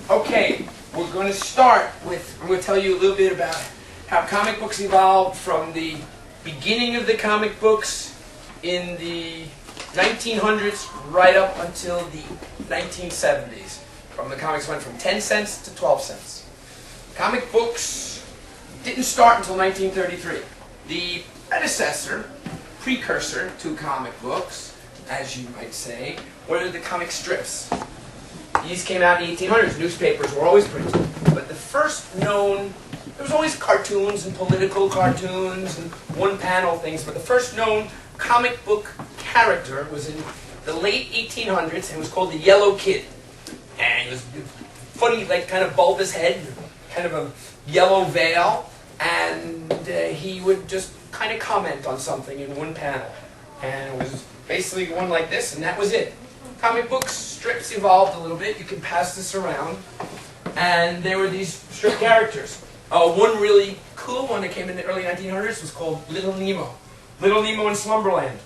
Okay, we're going to start with, I'm going to tell you a little bit about how comic books evolved from the beginning of the comic books in the 1900s right up until the 1970s. From the comics went from 10 cents to 12 cents. Comic books didn't start until 1933. The predecessor, precursor to comic books, as you might say, were the comic strips. These came out in the 1800s. Newspapers were always printed. But the first known, there was always cartoons and political cartoons and one-panel things, but the first known comic book character was in the late 1800s, and it was called the Yellow Kid. And he was funny, like kind of bulbous head, kind of a yellow veil, and he would just kind of comment on something in one panel. And it was basically one like this, and that was it. Comic books, strips evolved a little bit. You can pass this around. And there were these strip characters. One really cool one that came in the early 1900s was called Little Nemo. Little Nemo in Slumberland.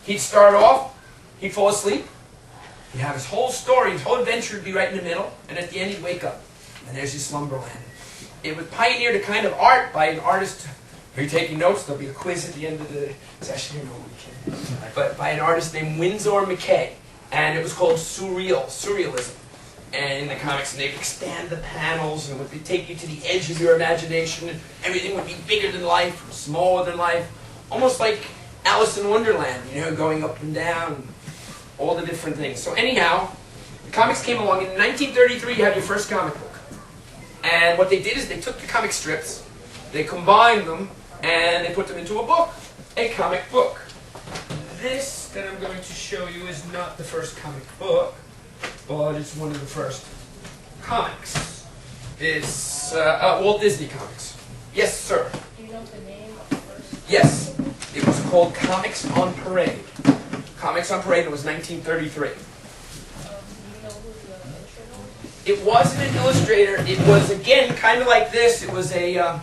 He'd start off, he'd fall asleep, he'd have his whole story, his whole adventure would be right in the middle, and at the end he'd wake up. And there's his Slumberland. It was pioneered a kind of art by an artist. Are you taking notes? There'll be a quiz at the end of the session. You know we can. But by an artist named Winsor McCay. And it was called surrealism. And in the comics, and they'd expand the panels, and it would take you to the edge of your imagination, and everything would be bigger than life, smaller than life, almost like Alice in Wonderland, you know, going up and down, all the different things. So anyhow, the comics came along. In 1933, you had your first comic book. And what they did is they took the comic strips, they combined them, and they put them into a book, a comic book. This that I'm going to show you is not the first comic book, but it's one of the first comics. It's Walt Disney Comics. Yes, sir. Do you know the name of the first? Yes. It was called Comics on Parade. Comics on Parade, it was 1933. Do you know who the illustrator was? It wasn't an illustrator. It was, again, kind of like this. It was a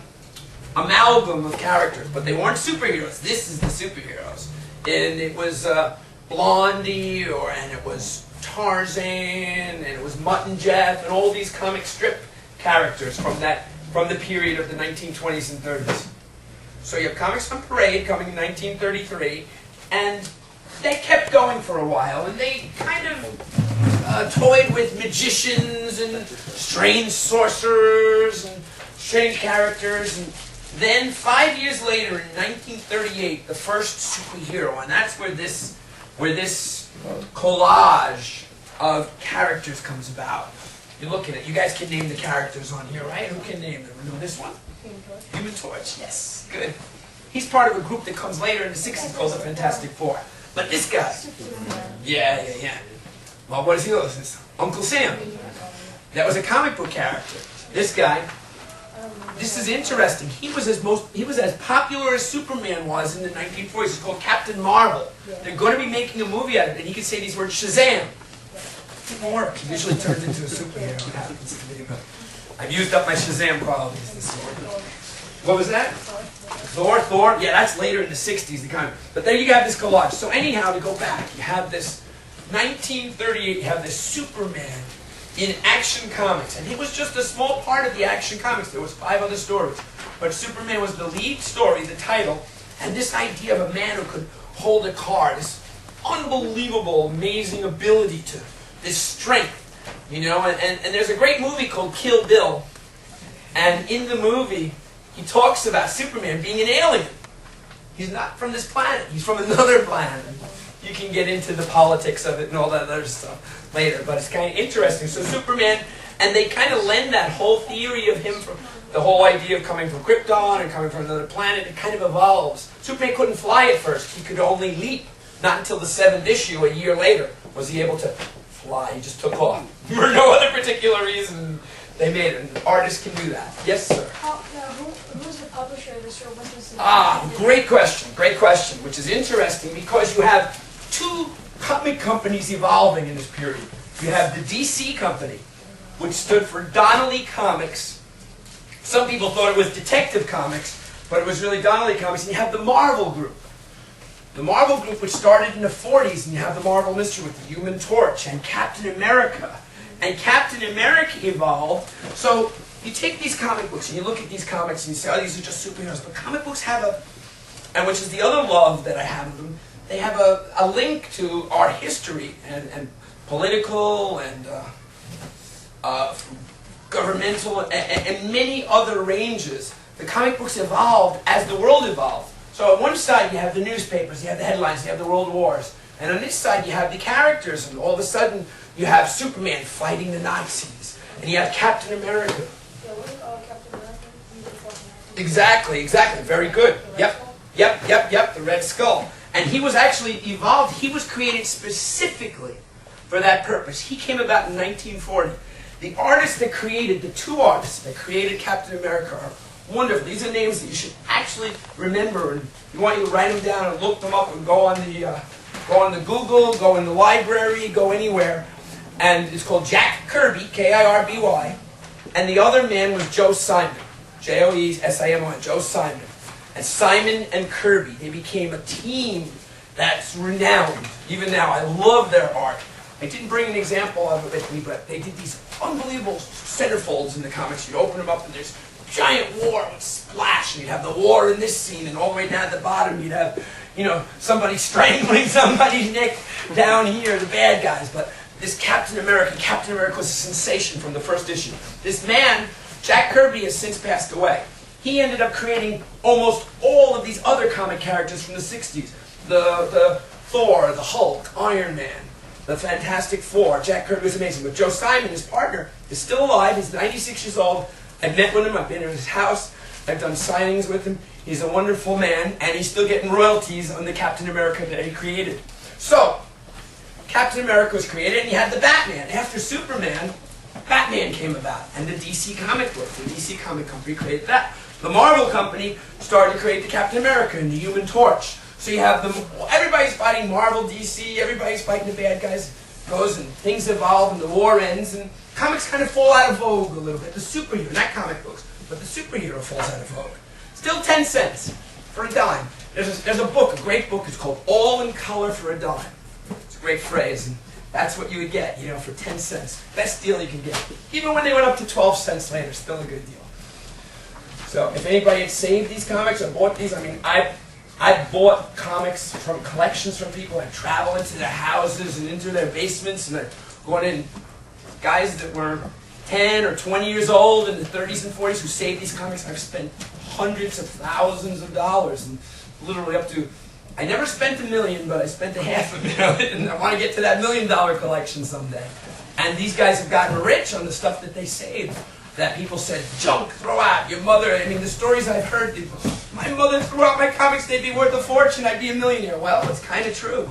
amalgam of characters, but they weren't superheroes. This is the superheroes. And it was Blondie, and it was Tarzan, and it was Mutt and Jeff, and all these comic strip characters from the period of the 1920s and 30s. So you have Comics on Parade coming in 1933, and they kept going for a while, and they kind of toyed with magicians and strange sorcerers and strange characters. And then 5 years later, in 1938, the first superhero, and that's where this collage of characters comes about. You look at it. You guys can name the characters on here, right? Who can name them? You know this one? Human Torch. Yes, good. He's part of a group that comes later in the 60s called the Fantastic Four. But this guy, yeah. Well, what is he? This is Uncle Sam. That was a comic book character. This guy. This is interesting. He was as popular as Superman was in the 1940s. It's called Captain Marvel. They're going to be making a movie out of it, and he could say these words, Shazam. It didn't work. He usually turns into a superhero. What happens to me? But I've used up my Shazam qualities this morning. What was that? Thor. Yeah, that's later in the 60s. But there you have this collage. So anyhow, to go back, you have this 1938. You have this Superman in Action Comics, and he was just a small part of the Action Comics. There was 5 other stories, but Superman was the lead story, the title, and this idea of a man who could hold a car, this unbelievable, amazing ability to, this strength, you know. And there's a great movie called Kill Bill, and in the movie, he talks about Superman being an alien. He's not from this planet. He's from another planet. You can get into the politics of it and all that other stuff later, but it's kind of interesting. So Superman, and they kind of lend that whole theory of him from the whole idea of coming from Krypton and coming from another planet. It kind of evolves. Superman couldn't fly at first. He could only leap. Not until the 7th issue, a year later, was he able to fly. He just took off. For no other particular reason, they made it. An artist can do that. Yes, sir? Who's the publisher of this, or when was it? Great question, which is interesting because you have 2 comic companies evolving in this period. You have the DC company, which stood for Donnelly Comics. Some people thought it was Detective Comics, but it was really Donnelly Comics. And you have the Marvel Group. The Marvel Group, which started in the 40s, and you have the Marvel Mystery with the Human Torch and Captain America and Captain America evolved. So you take these comic books and you look at these comics and you say, oh, these are just superheroes. But comic books have and which is the other love that I have of them, they have a link to our history and political and governmental and many other ranges. The comic books evolved as the world evolved. So on one side you have the newspapers, you have the headlines, you have the world wars. And on this side you have the characters, and all of a sudden you have Superman fighting the Nazis. And you have Captain America. Yeah, what is Captain America? Exactly, very good. Yep, the Red Skull. And he was actually evolved, he was created specifically for that purpose. He came about in 1940. The artists that created, the two artists that created Captain America are wonderful. These are names that you should actually remember, and you want you to write them down and look them up and go on the Google, go in the library, go anywhere. And it's called Jack Kirby, K-I-R-B-Y. And the other man was Joe Simon, J-O-E-S-I-M-O-N, Joe Simon. And Simon and Kirby, they became a team that's renowned. Even now, I love their art. I didn't bring an example of it with me, but they did these unbelievable centerfolds in the comics. You'd open them up and there's giant war with splash. And you'd have the war in this scene, and all the way down at the bottom you'd have, somebody strangling somebody's neck down here, the bad guys. But this Captain America was a sensation from the first issue. This man, Jack Kirby, has since passed away. He ended up creating almost all of these other comic characters from the 60s. The Thor, the Hulk, Iron Man, the Fantastic Four. Jack Kirby was amazing. But Joe Simon, his partner, is still alive. He's 96 years old. I've met with him. I've been in his house. I've done signings with him. He's a wonderful man, and he's still getting royalties on the Captain America that he created. So, Captain America was created, and you had the Batman. After Superman, Batman came about, and the DC comic book. The DC comic company created that. The Marvel company started to create the Captain America and the Human Torch. So you have them, everybody's fighting Marvel, DC, everybody's fighting the bad guys, goes and things evolve and the war ends, and comics kind of fall out of vogue a little bit. The superhero, not comic books, but the superhero falls out of vogue. Still 10 cents for a dime. There's a book, a great book, it's called All in Color for a Dime. It's a great phrase, and that's what you would get, for 10 cents. Best deal you can get. Even when they went up to 12 cents later, still a good deal. So if anybody had saved these comics or bought these, I bought comics from collections from people. I'd travel into their houses and into their basements, and I'd go in, guys that were 10 or 20 years old in the 30s and 40s who saved these comics. I've spent hundreds of thousands of dollars, and literally up to, I never spent $1 million, but I spent $500,000, and I want to get to that $1 million collection someday. And these guys have gotten rich on the stuff that they saved. That people said, junk, throw out, your mother, the stories I've heard, my mother threw out my comics, they'd be worth a fortune, I'd be a millionaire. Well, it's kind of true.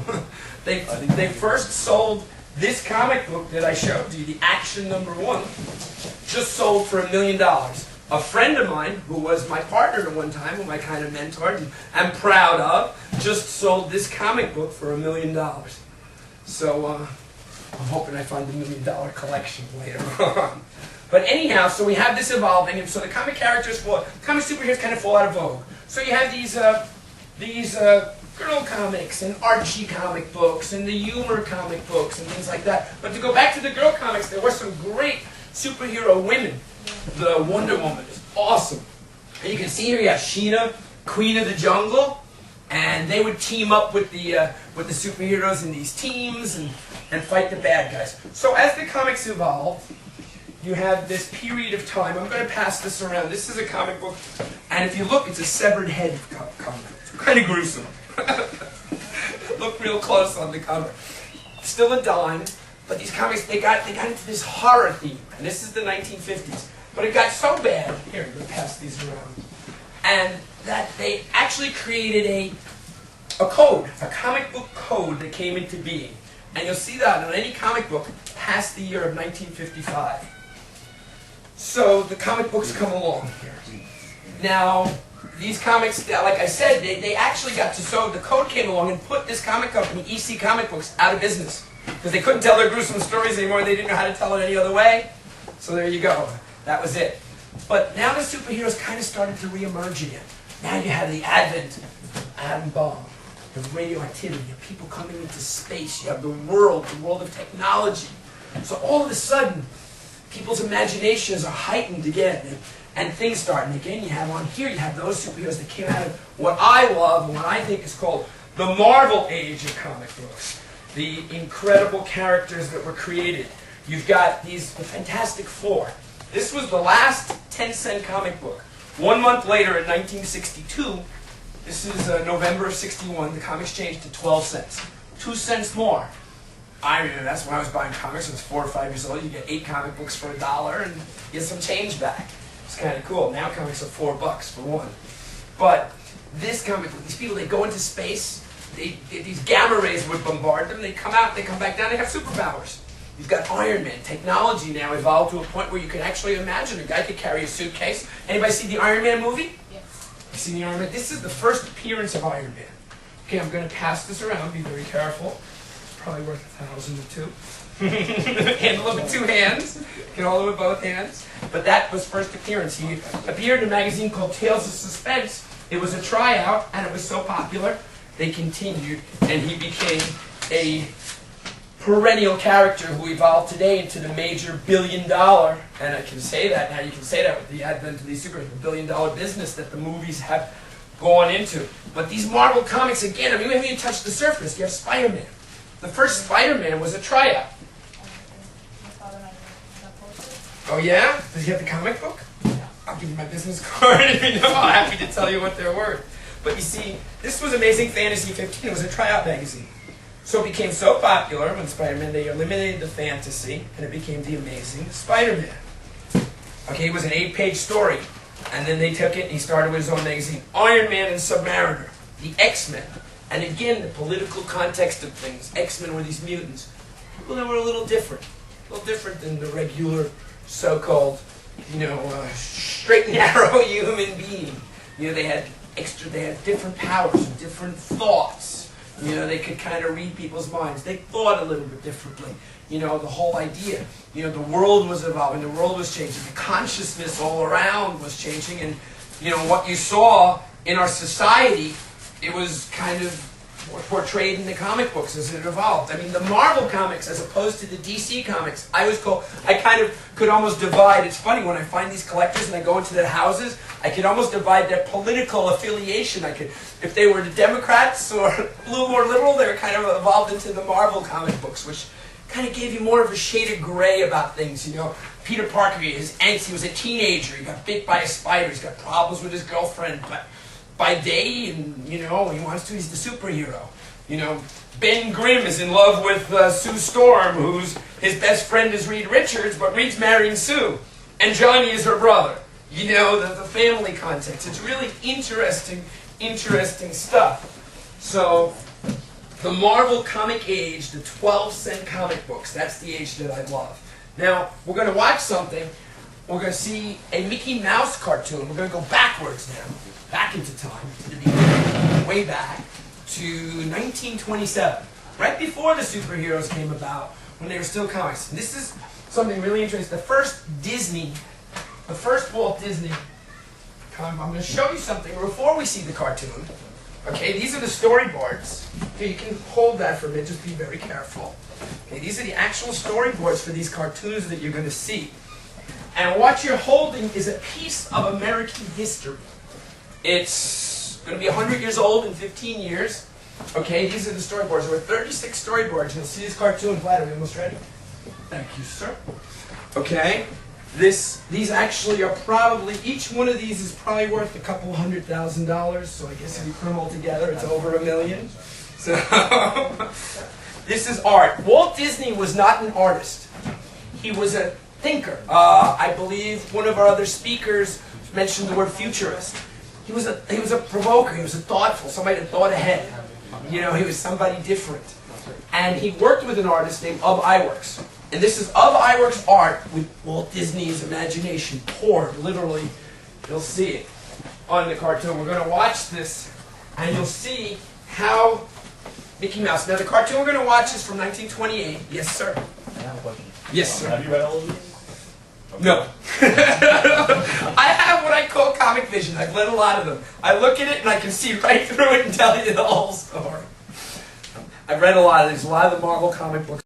They first sold this comic book that I showed you, the Action #1, just sold for $1 million. A friend of mine, who was my partner at one time, whom I kind of mentored and am proud of, just sold this comic book for $1 million. So, I'm hoping I find the $1 million collection later on. But anyhow, so we have this evolving, and so the comic characters, comic superheroes kind of fall out of vogue. So you have these girl comics and Archie comic books and the humor comic books and things like that. But to go back to the girl comics, there were some great superhero women. The Wonder Woman is awesome. And you can see here you have Sheena, Queen of the Jungle, and they would team up with the superheroes in these teams and fight the bad guys. So as the comics evolved, you have this period of time. I'm going to pass this around. This is a comic book, and if you look, it's a severed head comic. It's kind of gruesome. Look real close on the cover. Still a dime, but these comics, they got into this horror theme, and this is the 1950s. But it got so bad, here, I'm going to pass these around, and that they actually created a code, a comic book code that came into being. And you'll see that on any comic book past the year of 1955. So the comic books come along here. Now, these comics, like I said, they actually got to, so the code came along and put this comic company, EC Comic Books, out of business. Because they couldn't tell their gruesome stories anymore, they didn't know how to tell it any other way. So there you go, that was it. But now the superheroes kind of started to reemerge again. Now you have the advent of atom bomb, the radioactivity, of people coming into space. You have the world of technology. So all of a sudden, people's imaginations are heightened again, and things start. And again, you have on here, you have those superheroes that came out of what I love and what I think is called the Marvel age of comic books. The incredible characters that were created. You've got the Fantastic Four. This was the last 10-cent comic book. 1 month later, in 1962, this is November of 61, the comics changed to 12 cents. 2 cents more. I remember that's when I was buying comics. I was 4 or 5 years old. You get 8 comic books for $1 and get some change back. It's kind of cool. Now comics are $4 for one. But this comic book, these people, they go into space. These gamma rays would bombard them. They come out, they come back down, they have superpowers. You've got Iron Man. Technology now evolved to a point where you can actually imagine a guy could carry a suitcase. Anybody see the Iron Man movie? Yes. You see the Iron Man? This is the first appearance of Iron Man. Okay, I'm going to pass this around. Be very careful. It's probably worth 1,000 or 2. Handle it with 2 hands. You can hold it with both hands. But that was first appearance. He appeared in a magazine called Tales of Suspense. It was a tryout, and it was so popular, they continued, and he became a perennial character who evolved today into the major billion-dollar, and I can say that now, you can say that with the advent of these superheroes, the billion-dollar business that the movies have gone into. But these Marvel comics, again, I mean, we haven't even touched the surface. You have Spider-Man. The first Spider-Man was a tryout. Oh yeah? Does he have the comic book? I'll give you my business card if you know. I'm happy to tell you what they're worth. But you see, this was Amazing Fantasy 15. It was a tryout magazine. So it became so popular when Spider-Man, they eliminated the fantasy, and it became the Amazing Spider-Man. Okay, it was an 8-page story. And then they took it and he started with his own magazine. Iron Man and Submariner. The X-Men. And again, the political context of things. X-Men were these mutants. People that were a little different. A little different than the regular so-called, straight and narrow human being. They had different powers and different thoughts. They could kind of read people's minds. They thought a little bit differently. The whole idea. The world was evolving, the world was changing, the consciousness all around was changing, and what you saw in our society, it was kind of portrayed in the comic books as it evolved. I mean, the Marvel comics, as opposed to the DC comics, I kind of could almost divide. It's funny, when I find these collectors and I go into their houses, I could almost divide their political affiliation. If they were the Democrats or blue or liberal, they were kind of evolved into the Marvel comic books, which kind of gave you more of a shade of gray about things. Peter Parker, his angst, he was a teenager, he got bit by a spider, he's got problems with his girlfriend, but by day, and he wants to, he's the superhero. Ben Grimm is in love with Sue Storm, his best friend is Reed Richards, but Reed's marrying Sue, and Johnny is her brother. The family context. It's really interesting stuff. So, the Marvel comic age, the 12-cent comic books, that's the age that I love. Now, we're going to watch something. We're going to see a Mickey Mouse cartoon. We're going to go backwards now, back into time, to the beginning, way back to 1927, right before the superheroes came about, when they were still comics. And this is something really interesting. The first Walt Disney comic. I'm going to show you something before we see the cartoon. Okay, these are the storyboards. Okay, you can hold that for a minute, just be very careful. Okay, these are the actual storyboards for these cartoons that you're going to see. And what you're holding is a piece of American history. It's going to be 100 years old in 15 years. Okay, these are the storyboards. There were 36 storyboards. You'll see this cartoon. Vlad, are we almost ready? Thank you, sir. Okay, these actually are probably, each one of these is probably worth a couple $100,000. So I guess if you put them all together, it's over $1 million. So this is art. Walt Disney was not an artist. He was a thinker. I believe one of our other speakers mentioned the word futurist. He was a provoker. He was a thoughtful, somebody that thought ahead. He was somebody different. And he worked with an artist named Ub Iwerks. And this is Ub Iwerks' art with Walt Disney's imagination poured, literally. You'll see it on the cartoon. We're going to watch this, and you'll see how Mickey Mouse. Now, the cartoon we're going to watch is from 1928. Yes, sir. I have a question. Yes, sir. Have you read all of these? Okay. No. I have what I call comic vision. I've read a lot of them. I look at it and I can see right through it and tell you the whole story. I've read a lot of these. A lot of the Marvel comic books.